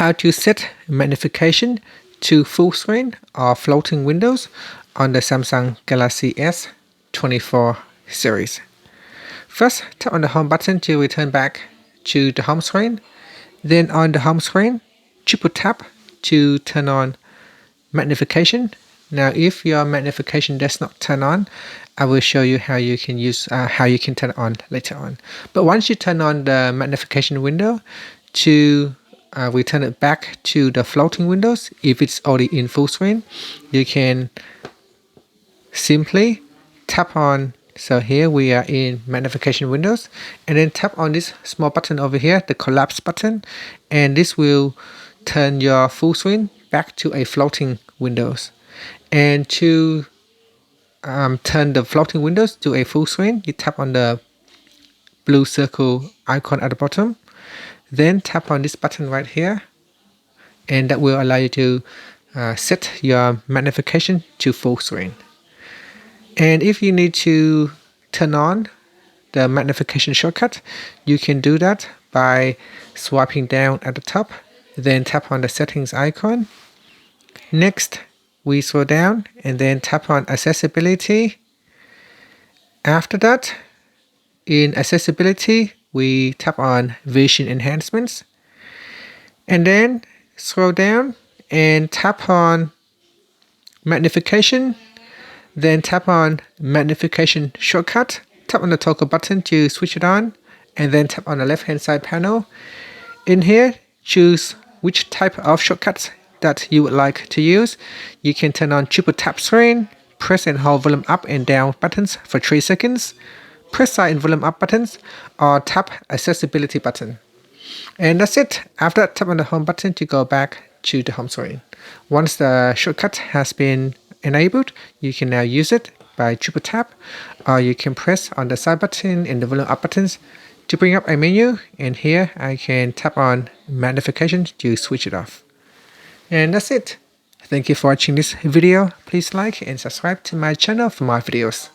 how to set magnification to full screen or floating windows on the Samsung Galaxy S24 series. First, tap on the home button to return back to the home screen. Then on the home screen, triple tap to turn on magnification. Now, if your magnification does not turn on, I will show you how you can turn it on later on. But once you turn on the magnification window, to return it back to the floating windows, if it's already in full screen, you can simply tap on. So here we are in magnification windows, and then tap on this small button over here, the collapse button, and this will turn your full screen back to a floating windows. And to turn the floating windows to a full screen, you tap on the blue circle icon at the bottom, then tap on this button right here, and that will allow you to set your magnification to full screen. And if you need to turn on the magnification shortcut, you can do that by swiping down at the top, then tap on the settings icon. Next, we scroll down and then tap on accessibility. After that, in accessibility, we tap on vision enhancements, and then scroll down and tap on magnification, then tap on magnification shortcut. Tap on the toggle button to switch it on, and then tap on the left hand side panel. In here, choose which type of shortcuts that you would like to use. You can turn on triple tap screen, press and hold volume up and down buttons for 3 seconds, press side and volume up buttons, or tap accessibility button. And that's it. After that, tap on the home button to go back to the home screen. Once the shortcut has been enabled, you can now use it by triple tap, or you can press on the side button and the volume up buttons to bring up a menu, and here I can tap on magnification to switch it off. And that's it. Thank you for watching this video. Please like and subscribe to my channel for more videos.